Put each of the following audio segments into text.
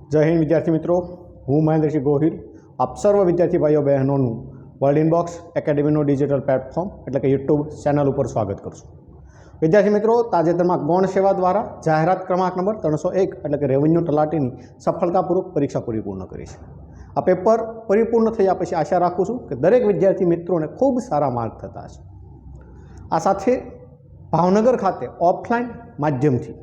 जय हिंद विद्यार्थी मित्रों, हूँ महेंद्रसिंह गोहिल आप सर्व विद्यार्थी भाईओ बहनों world inbox academy digital platform एटले के यूट्यूब चैनल पर स्वागत करूँ। विद्यार्थी मित्रों, ताजेतर में गौण सेवा द्वारा जाहेरात क्रमांक नंबर 301 एटले के रेवन्यू तलाटी सफलतापूर्वक परीक्षा परिपूर्ण करी है। आ पेपर परिपूर्ण थया पछी आशा राखुं छुं कि दरेक विद्यार्थी मित्रों ने खूब सारा मार्क थता हशे। आ साथे भावनगर खाते ऑफलाइन माध्यमथी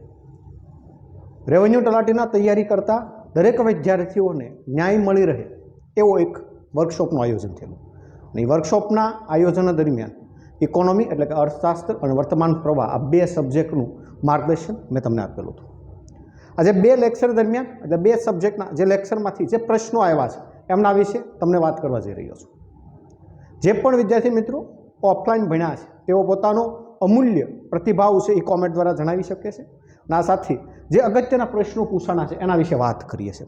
रेवन्यू तलाटीना तैयारी करता दरेक विद्यार्थीओने न्याय मळी रहे एवो एक वर्कशॉपनुं आयोजन थयेलुं। वर्कशॉपना आयोजन दरमियान इकोनॉमी एटले के अर्थशास्त्र और वर्तमान प्रवाह आ बे सब्जेक्टनुं मार्गदर्शन मैं तमने आपेलुं हतुं। आज बे लेक्चर दरमियान एटले बे सब्जेक्टना जे लेक्चरमांथी जे प्रश्नों आव्या छे एमना विषे तमने वात करवा जई रह्यो छुं। जे पण विद्यार्थी मित्रों ऑफलाइन भण्या छे तेओ पोतानो अमूल्य प्रतिभाव विषे कॉमेंट द्वारा जणावी शके छे। आ साथे जे अगत्यना प्रश्नों पूछाना है एना विषे बात करीए छे।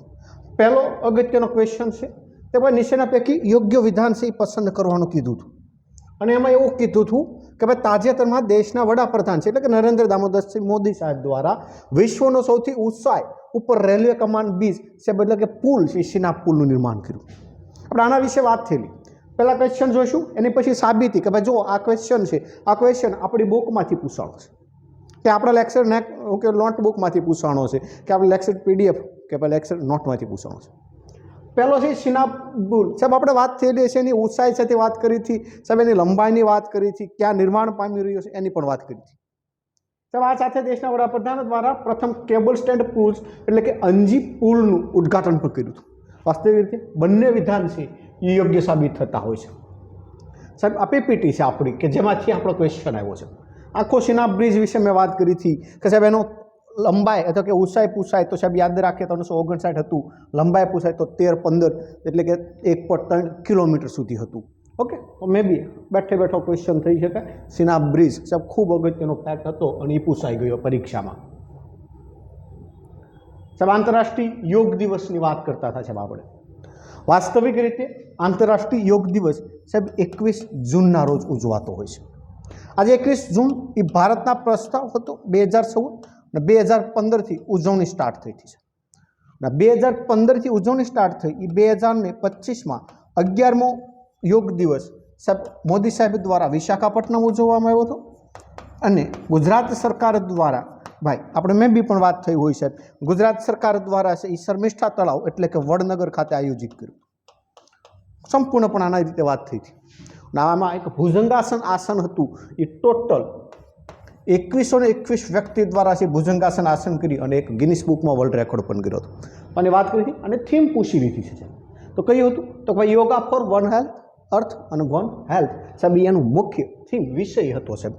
पहलो अगत्यनो क्वेश्चन है ते भाई निचेना पैकी योग्य विधान से पसंद करवानुं कीधुं हतुं अने एमां एवुं कीधुं हतुं के भाई ताजेतरमां देशना वडाप्रधान छे एटले के नरेंद्र दामोदर सिंह मोदी साहेब द्वारा विश्वनो सौथी ऊंचाई उपर रेलवे कमान ब्रिज से बदले के पुल सीनाब पुलनुं निर्माण कर्युं। आपणे आना विषे वात थयेली। पहला क्वेश्चन जोईशुं एनी पछी साबीती के भाई जो आ क्वेश्चन है आ क्वेश्चन आपणी बुकमांथी पूछाणो छे कि अपना लेक्चर के नोटबुक में पूछवानो है कि आप लेक्चर पीडीएफ के लेक्चर नोट में पूछवानो है। पहलो है सीनाब पुल। साहब आपणे बात थयेली छे एनी ऊंचाई साथे बात करी थी, साहब एनी लंबाईनी बात करी थी, क्या निर्माण पामी रह्यो छे एनी पण बात करी थी। साहब आ साथे देशना वडाप्रधान द्वारा प्रथम केबल स्टेन्ड पुल एटले के अंजी पुलनुं उद्घाटन पण कर्युं हतुं। वास्तविक रीते बंने विधान छे ए योग्य साबित थता होय छे। साहब आ पीपीटी छे आपणी के जेमांथी आपणो क्वेश्चन आव्यो छे। आखो सीनाब ब्रिज विषय मैं बात करी थी कि साहब एनो लंबाई अथवा कि ऊंचाई पूछाय तो साहब याद राखे 359 हतुं, लंबाई पूछाय तो 13-15 एटले के 1.3 किलोमीटर सुधी हतुं। ओके, तो मे बी बैठे बैठो क्वेश्चन थई शके। सीनाब ब्रिज साहब खूब अगत्यनो फैक्ट हतो अने ए पूछाई गयो परीक्षामां। साहब आंतरराष्ट्रीय योग दिवसनी बात करता था साहब आपणे। वास्तविक रीते आंतरराष्ट्रीय योग दिवस साहब 21 जूनना रोज उजवातो होय छे। आज 21 जून ये भारतना प्रस्ताव हतो 2014 ने 2015 थी उजवणी स्टार्ट थई थी। 2015 थी उजवणी स्टार्ट थई ए 2025 में 11मो योग दिवस साहब मोदी साहेब द्वारा विशाखापट्टनम उजववामां आव्यो हतो अने गुजरात सरकार द्वारा भाई आपणे में बी पण वात थई होय साहेब गुजरात सरकार द्वारा ई शर्मिष्ठा तळाव एटले के वडनगर खाते आयोजित कर्युं। संपूर्णपणे आना रीते वात थई थी। आमां एक भुजंगासन आसन हतुं ए टोटल 2121 व्यक्ति द्वारा से भुजंगासन आसन करी अने एक गिनीस बुक में वर्ल्ड रेकॉर्ड पण कर्यो हतो अने वात करी थी अने थीम पूछी लीधी छे। तो कयुं हतुं तो भाई योगा फॉर वन हेल्थ अर्थ अने वन हेल्थ साहब एनुं मुख्य थीम विषय हतो साहब।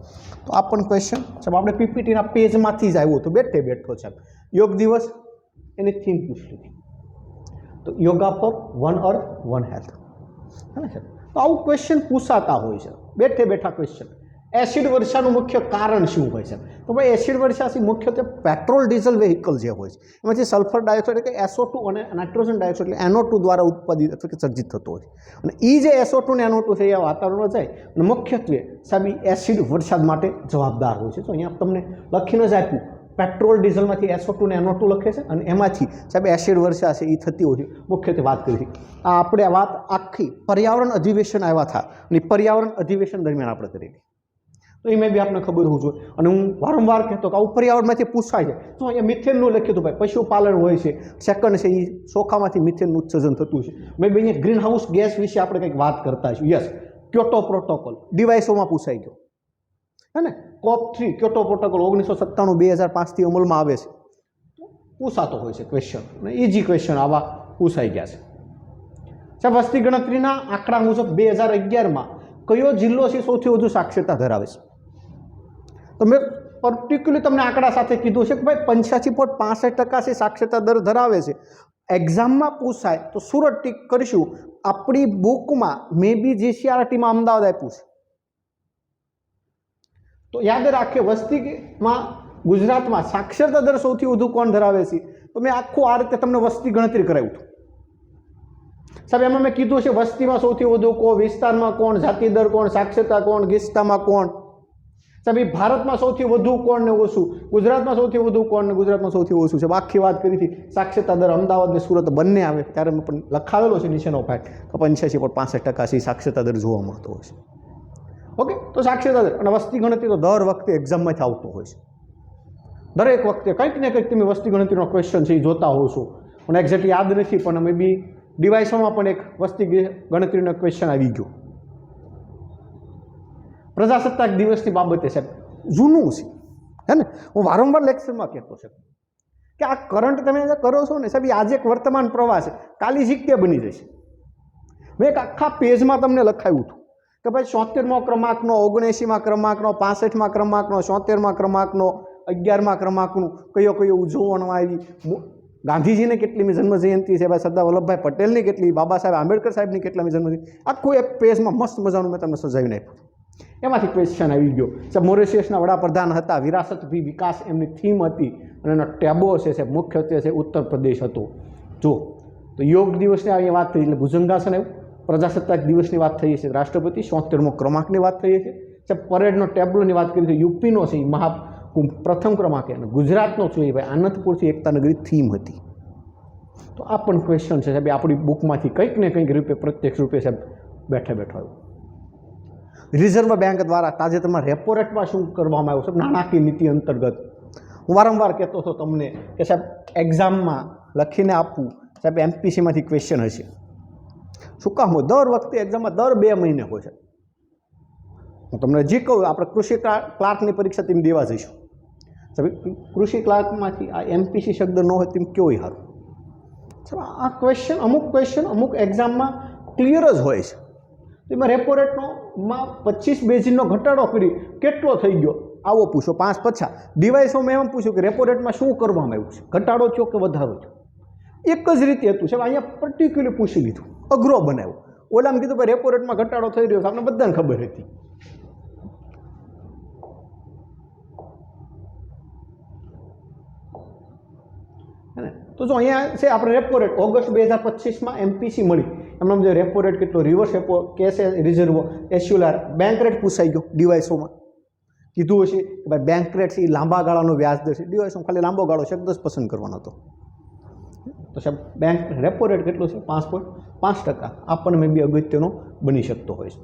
तो आ पण क्वेश्चन साहब आपणे पीपीटी ना पेज मांथी ज आव्यो तो बैठे बैठो साहब योग दिवस एनी थीम पूछी लीधी तो yoga for one earth one health है ना साहब। तो आવું क्वेश्चन पूछाता होय छे बैठे बैठा क्वेश्चन। एसिड वर्षाનું मुख्य कारण શું હોય છે તો ભાઈ એસિડ વર્ષા મુખ્યત્વે પેટ્રોલ ડીઝલ વેહિકલ જે હોય છે એમાંથી સલ્ફર ડાયોક્સાઇડ એટલે કે SO2 અને નાઇટ્રોજન ડાયોક્સાઇડ એટલે NO2 દ્વારા ઉત્પાદિત અથવા કે સર્જિત થતો હોય છે અને એ જે SO2 ને NO2 છે એ વાતાવરણમાં જાય અને મુખ્યત્વે સાહેબ એસિડ વરસાદ માટે જવાબદાર હોય છે। તો અહીંયા તમને લખીને જ આપ્યું पेट्रोल डीजल में SO2 ने NO2 लखे छे अने एमांथी साहेब एसिड वर्षा है ये थती होय मुख्यत्वे बात करी थी। आपणे वात आखी पर्यावरण अधिवेशन आव्या था अने पर्यावरण अधिवेशन दरमियान आपणे करेली तो ये बी आपने खबर हो જોઈએ અને હું વારંવાર કહેતો કે આવું पर्यावरणमांथी पूछाय છે तो अहींया मिथेनનું लख्युं હતું भाई पशुपालन होय छे सेकंड छे ई ચોખામાંથી મિથેનનું ઉત્સર્જન થતું છે। મે બી અહીંયા ગ્રીન હાઉસ ગેસ વિશે આપણે કંઈક વાત કરતા છીએ। યસ, ક્યોટો પ્રોટોકોલ ડિવાઇસોમાં પૂછાઈ ગયો है ना। COP3 क्योटो प्रोटोकॉल 1997-2005 थी अमल में आवे छे पूछातो होय छे क्वेश्चन इजी क्वेश्चन आवा पूछाई गया छे। साहब वस्ती गणतरीना आंकड़ा मुजब 2011 में कयो जिल्लो छे सौथी वधु साक्षरता धरावे छे तो मैं पर्टिक्युलर तमने आंकड़ा साथे कीधुं छे कि भाई 85.65% से साक्षरता दर धरावे छे। एक्जाम में पूछाय तो सूरत टीक करीशुं आपणी बुक में मे बी GCRT में अमदावाद आप्युं छे तो याद राखे वस्ती में गुजरात में साक्षरता दर सौथी वधु कोण धरावे छे तो मैं आखुं आ रीते तमने वस्ती गणतरी कराव्युं हतुं साहब। एमां मैं कीधुं छे वस्ती में सौथी वधु को विस्तार में कोण, जाति दर कोण, साक्षरता कोण, गिचता में कोण। સાહેબ એ ભારતમાં સૌથી વધુ કોણ ને ઓછું, ગુજરાતમાં સૌથી વધુ કોણ ને ગુજરાતમાં સૌથી ઓછું છે. આખી વાત કરી હતી સાક્ષરતા દર અમદાવાદ ને સુરત બંને આવે ત્યારે મેં પણ લખાવેલો છે નીચેનો ફેક્ટ તો 85.65% સાક્ષરતા દર જોવા મળતો હોય છે. ઓકે, તો સાક્ષરતા દર અને વસ્તી ગણતરી તો દર વખતે એક્ઝામમાંથી આવતો હોય છે. દરેક વખતે કંઈક ને કંઈક તમે વસ્તી ગણતરીનો ક્વેશ્ચન છે એ જોતા હોવ છો. મને એક્ઝેક્ટ યાદ નથી પણ મે બી ડિવાઇસોમાં પણ એક વસ્તી ગણતરીનો ક્વેશ્ચન આવી ગયો. પ્રજાસત્તાક દિવસની બાબતે સાહેબ જૂનું છે હે ને, હું વારંવાર લેક્ચરમાં કહેતો છે કે આ કરંટ તમે જે કરો છો ને સાહેબ એ આજે એક વર્તમાન પ્રવાહ છે, કાલી સિક્કે બની જશે. મેં એક આખા પેજમાં તમને લખાવ્યું હતું કે ભાઈ 77મો ક્રમાંકનો, 79મા ક્રમાંકનો, 65મા ક્રમાંકનો, 77મા ક્રમાંકનો, 11મા ક્રમાંકનું કયો કયો ઉજવવામાં આવી, ગાંધીજીને કેટલીમી જન્મજયંતિ છે, ભાઈ સરદાર વલ્લભભાઈ પટેલની કેટલી, બાબા સાહેબ આંબેડકર સાહેબની કેટલામી જન્મજયંતિ, આખું એક પેજમાં મસ્ત મજાનું મેં તમને સજાવીને આપ્યું. એમાંથી ક્વેશ્ચન આવી ગયો. સાહેબ મોરેશિયસના વડાપ્રધાન હતા, વિરાસત ભી વિકાસ એમની થીમ હતી અને એનો ટેબો છે સાહેબ મુખ્યત્વે છે ઉત્તર પ્રદેશ હતો. જો તો યોગ દિવસની અહીંયા વાત થઈ એટલે ભુજંગાસન આવ્યું, પ્રજાસત્તાક દિવસની વાત થઈ છે, રાષ્ટ્રપતિ 77મો ક્રમાંકની વાત થઈ છે, સાહેબ પરેડનો ટેબ્લોની વાત કરી છે, યુપીનો છે મહાકુંભ પ્રથમ ક્રમાંકે અને ગુજરાતનો છે ભાઈ આનંદપુરથી એકતા નગરી થીમ હતી. તો આ પણ ક્વેશ્ચન છે સાહેબ આપણી બુકમાંથી કંઈક ને કંઈક રૂપે પ્રત્યક્ષ રૂપે સાહેબ બેઠા બેઠા આવ્યું. રિઝર્વ બેંક દ્વારા તાજેતરમાં રેપો રેટમાં શું કરવામાં આવ્યું સાહેબ નાણાકીય નીતિ અંતર્ગત. હું વારંવાર કહેતો હતો તમને કે સાહેબ એક્ઝામમાં લખીને આપવું સાહેબ એમપીસીમાંથી ક્વેશ્ચન હશે. શું કામ હોય દર વખતે એક્ઝામમાં દર 2 મહિને હોય છે. હું તમને જે કહું આપણે કૃષિ ક્લાર્કની પરીક્ષા તેમ દેવા જઈશું સાહેબ, કૃષિ ક્લાર્કમાંથી આ એમપીસી શબ્દ ન હોય તેમ કેવું સારું સાહેબ. આ ક્વેશ્ચન અમુક એક્ઝામમાં ક્લિયર જ હોય છે. એમાં રેપો રેટમાં 25 બેઝિસનો ઘટાડો કરી કેટલો થઈ ગયો આવો પૂછો 5-50 ડિવાઇસોમાં એમ પૂછ્યું કે રેપો રેટમાં શું કરવામાં આવ્યું છે, ઘટાડો થયો કે વધારો થયો. એક જ રીતે હતું સાહેબ, અહીંયા પર્ટિક્યુલર પૂછી લીધું, અઘરો બનાવ્યો. ઓલામાં કીધું ભાઈ રેપો રેટમાં ઘટાડો થઈ રહ્યો છે, આપણે બધાને ખબર હતી. તો જો અહીંયા છે આપણે રેપો રેટ ઓગસ્ટ 2025માં એમપીસી મળી, એમનો જે રેપો રેટ કેટલો, રિવર્સ રેપો, કેશ રિઝર્વ, એસ્યુલાર, બેંક રેટ પૂછાઈ ગયો. ડિવાઇસોમાં કીધું હશે કે ભાઈ બેંક રેટ છે એ લાંબા ગાળાનો વ્યાજ દર છે, ડિવાઇસોમાં ખાલી લાંબો ગાળો છે 10 પસંદ કરવાનો હતો. તો સાહેબ બેંક રેપો રેટ કેટલો છે 5.5%. આપણને મે બી અગત્યનો બની શકતો હોય છે.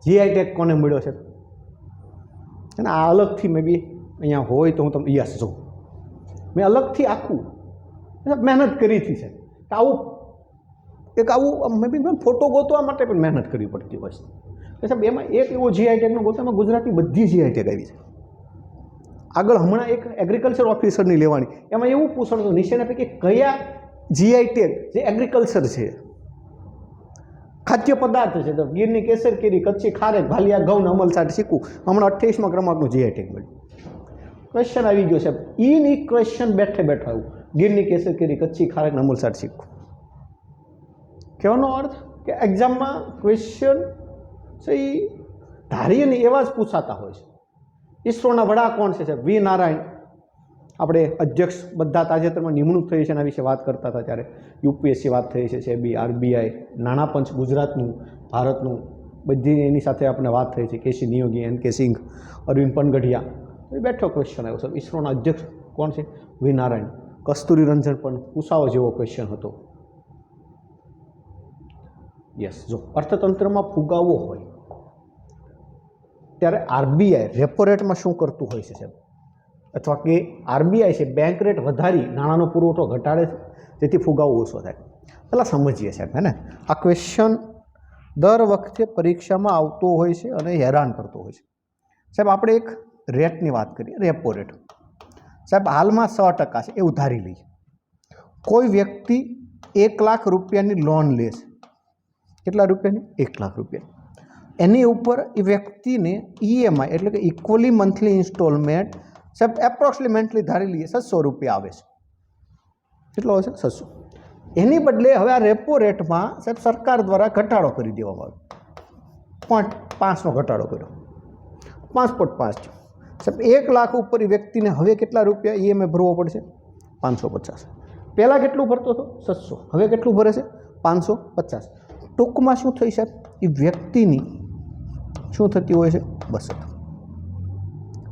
જીઆઈ ટેગ કોને મળ્યો છે અને આ અલગથી મે બી અહીંયા હોય તો હું તમને યસ જોઉં મેં અલગથી આખું મહેનત કરી હતી સાહેબ કે આવું મે બી ફોટો ગોતવા માટે પણ મહેનત કરવી પડતી હોય છે. સાહેબ એમાં એક એવો જીઆઈ ટેગનો ગોતવામાં ગુજરાતની બધી જીઆઈ ટેગ આવી છે. આગળ હમણાં એક એગ્રીકલ્ચર ઓફિસરની લેવાની, એમાં એવું પૂછવાનું નીચેના પૈકી કયા જીઆઈ ટેગ જે એગ્રીકલ્ચર છે, ખાદ્ય પદાર્થ છે, તો ગીરની કેસર કેરી, કચ્છી ખારેક, ભાલિયા ઘઉં, અમલસાટ શીખવું, હમણાં 28મા ક્રમાંકનું જીઆઈ ટેગ મળ્યું. ક્વેશ્ચન આવી ગયો સાહેબ, ઈ ક્વેશ્ચન બેઠે બેઠા આવ્યું, ગીરની કેસર કેરી, કચ્છી ખારેક, અમલસાટ શીખવું. કહેવાનો અર્થ કે એક્ઝામમાં ક્વેશ્ચન છે એ ધારીએ ને એવા જ પૂછાતા હોય છે. ઇસરોના વડા કોણ છે સાહેબ? વી નારાયણ. આપણે અધ્યક્ષ બધા તાજેતરમાં નિમણૂક થઈ છે એના વિશે વાત કરતા હતા ત્યારે યુપીએસસી વાત થઈ છે, સેબી, આરબીઆઈ, નાણાપંચ ગુજરાતનું, ભારતનું, બધી એની સાથે આપણે વાત થઈ છે. કેસી નિયોગી, એન કે સિંઘ, અરવિંદ પનગઢિયા, એ બેઠો ક્વેશ્ચન આવ્યો સાહેબ. ઇસરોના અધ્યક્ષ કોણ છે? વી નારાયણ. કસ્તુરી રંજન પણ પૂછાવો જેવો ક્વેશ્ચન હતો. યસ, જો અર્થતંત્રમાં ફુગાવો હોય ત્યારે આરબીઆઈ રેપો રેટમાં શું કરતું હોય છે સાહેબ, અથવા કે આરબીઆઈ છે બેંક રેટ વધારી નાણાંનો પુરવઠો ઘટાડે છે જેથી ફુગાવો ઓછો થાય. પહેલાં સમજીએ સાહેબ, હે ને. આ ક્વેશ્ચન દર વખતે પરીક્ષામાં આવતો હોય છે અને હેરાન કરતો હોય છે સાહેબ. આપણે એક રેટની વાત કરીએ, રેપો રેટ સાહેબ હાલમાં 6% છે એવું ધારી લઈએ. કોઈ વ્યક્તિ 1 લાખ રૂપિયાની લોન લે છે. કેટલા રૂપિયાની? 1 લાખ રૂપિયા. એની ઉપર એ વ્યક્તિને ઈએમઆઈ એટલે કે ઇક્વલી મંથલી ઇન્સ્ટોલમેન્ટ સાહેબ એપ્રોક્સિમેટલી ધારી લઈએ 600 રૂપિયા આવે છે. કેટલો આવે છે? 600. એની બદલે હવે આ રેપો રેટમાં સાહેબ સરકાર દ્વારા ઘટાડો કરી દેવામાં આવ્યો, 0.5નો ઘટાડો કર્યો, 5.5 સાહેબ. 1 લાખ ઉપર એ વ્યક્તિને હવે કેટલા રૂપિયા ઈએમઆઈ ભરવો પડશે? 550. પહેલાં કેટલું ભરતો હતો? 600. હવે કેટલું ભરે છે? 550. ટૂંકમાં શું થઈ સાહેબ, એ વ્યક્તિની શું થતી હોય છે? બચત.